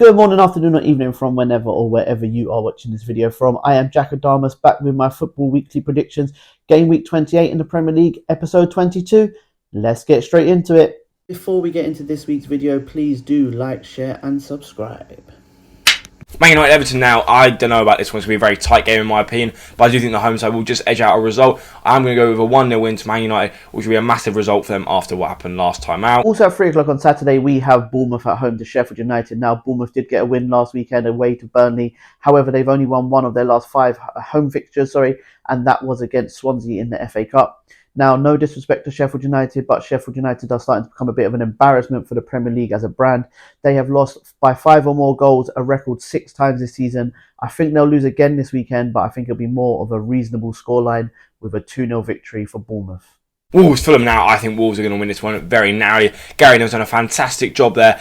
Good morning, afternoon or evening from whenever or wherever you are watching this video from. I am Jack Adamas back with my football weekly predictions. Game week 28 in the Premier League, episode 22. Let's get straight into it. Before we get into this week's video, please do like, share and subscribe. Man United Everton now, I don't know about this one. It's going to be a very tight game in my opinion, but I do think the home side will just edge out a result. I'm going to go with a 1-0 win to Man United, which will be a massive result for them after what happened last time out. Also at 3 o'clock on Saturday, we have Bournemouth at home to Sheffield United. Now, Bournemouth did get a win last weekend away to Burnley. However, they've only won one of their last 5 home fixtures, and that was against Swansea in the FA Cup. Now, no disrespect to Sheffield United, but Sheffield United are starting to become a bit of an embarrassment for the Premier League as a brand. They have lost by 5 or more goals, a record 6 times this season. I think they'll lose again this weekend, but I think it'll be more of a reasonable scoreline with a 2-0 victory for Bournemouth. Wolves, Fulham now. I think Wolves are going to win this one very narrowly. Gary Neville's done a fantastic job there.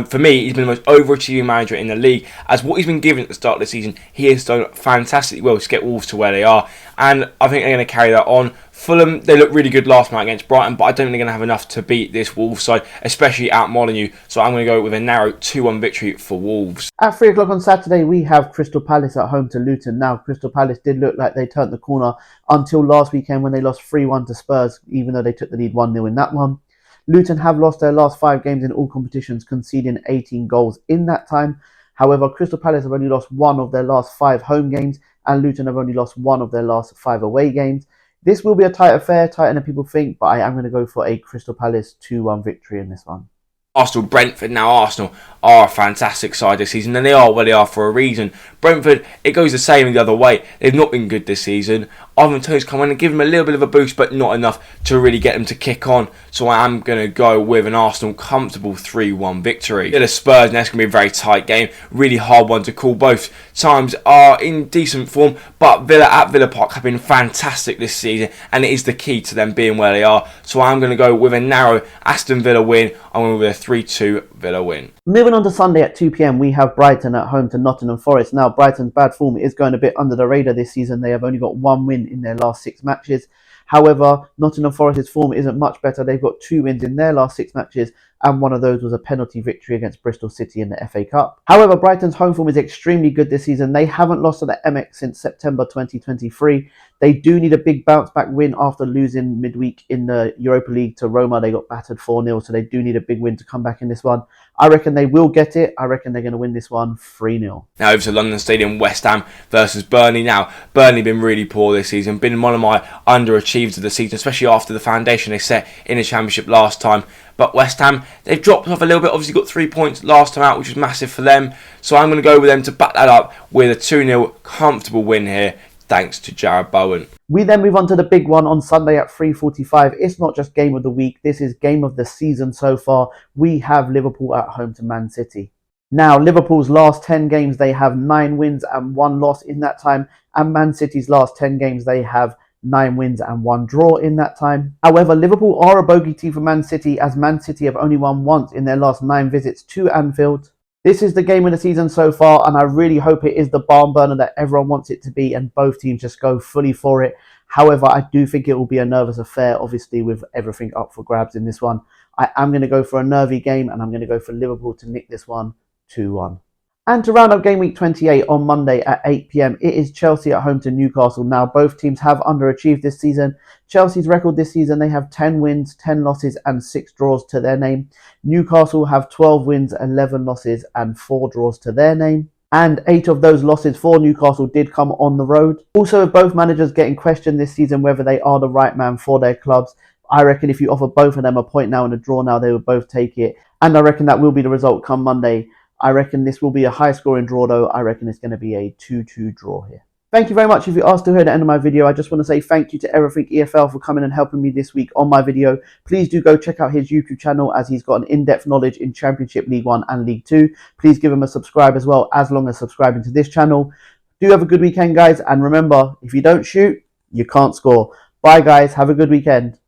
For me, he's been the most overachieving manager in the league. As what he's been given at the start of the season, he has done fantastically well to get Wolves to where they are. And I think they're going to carry that on. Fulham, they looked really good last night against Brighton, but I don't think they're going to have enough to beat this Wolves side, especially at Molineux. So I'm going to go with a narrow 2-1 victory for Wolves. At 3 o'clock on Saturday, we have Crystal Palace at home to Luton. Now, Crystal Palace did look like they turned the corner until last weekend when they lost 3-1 to Spurs, even though they took the lead 1-0 in that one. Luton have lost their last 5 games in all competitions, conceding 18 goals in that time. However, Crystal Palace have only lost 1 of their last 5 home games, and Luton have only lost 1 of their last 5 away games. This will be a tight affair, tighter than people think, but I am going to go for a Crystal Palace 2-1 victory in this one. Arsenal, Brentford. Now Arsenal are a fantastic side this season, and they are where they are for a reason. Brentford, it goes the same the other way. They've not been good this season. Ivan Toney's come in and give them a little bit of a boost, but not enough to really get them to kick on. So I am going to go with an Arsenal comfortable 3-1 victory. The Spurs, and that's going to be a very tight game. Really hard one to call. Both times are in decent form, but Villa at Villa Park have been fantastic this season, and it is the key to them being where they are. So I'm going to go with a narrow Aston Villa win. I'm going with a 3-2 Villa win. Moving on to Sunday at 2 PM, we have Brighton at home to Nottingham Forest. Now, Brighton's bad form is going a bit under the radar this season. They have only got 1 win in their last 6 matches. However, Nottingham Forest's form isn't much better. They've got 2 wins in their last 6 matches, and one of those was a penalty victory against Bristol City in the FA Cup. However, Brighton's home form is extremely good this season. They haven't lost to the MX since September 2023. They do need a big bounce-back win after losing midweek in the Europa League to Roma. They got battered 4-0, so they do need a big win to come back in this one. I reckon they will get it. I reckon they're going to win this one 3-0. Now over to London Stadium, West Ham versus Burnley. Now, Burnley been really poor this season. Been one of my underachievers of the season, especially after the foundation they set in the Championship last time. But West Ham, they've dropped off a little bit. Obviously got 3 points last time out, which was massive for them. So I'm going to go with them to back that up with a 2-0 comfortable win here, thanks to Jarrod Bowen. We then move on to the big one on Sunday at 3:45. It's not just game of the week. This is game of the season so far. We have Liverpool at home to Man City. Now, Liverpool's last 10 games, they have 9 wins and 1 loss in that time. And Man City's last 10 games, they have 9 wins and 1 draw in that time. However, Liverpool are a bogey team for Man City, as Man City have only won once in their last 9 visits to Anfield. This is the game of the season so far, and I really hope it is the barn burner that everyone wants it to be and both teams just go fully for it. However, I do think it will be a nervous affair, obviously, with everything up for grabs in this one. I am going to go for a nervy game, and I'm going to go for Liverpool to nick this one 2-1. And to round up game week 28 on Monday at 8 PM, it is Chelsea at home to Newcastle. Now, both teams have underachieved this season. Chelsea's record this season, they have 10 wins, 10 losses and 6 draws to their name. Newcastle have 12 wins, 11 losses and 4 draws to their name. And 8 of those losses for Newcastle did come on the road. Also, both managers getting questioned this season whether they are the right man for their clubs. I reckon if you offer both of them a point now and a draw now, they will both take it. And I reckon that will be the result come Monday. I reckon this will be a high-scoring draw, though. I reckon it's going to be a 2-2 draw here. Thank you very much. If you are still here at the end of my video, I just want to say thank you to Everything EFL for coming and helping me this week on my video. Please do go check out his YouTube channel, as he's got an in-depth knowledge in Championship, League 1 and League 2. Please give him a subscribe as well, as long as subscribing to this channel. Do have a good weekend, guys. And remember, if you don't shoot, you can't score. Bye, guys. Have a good weekend.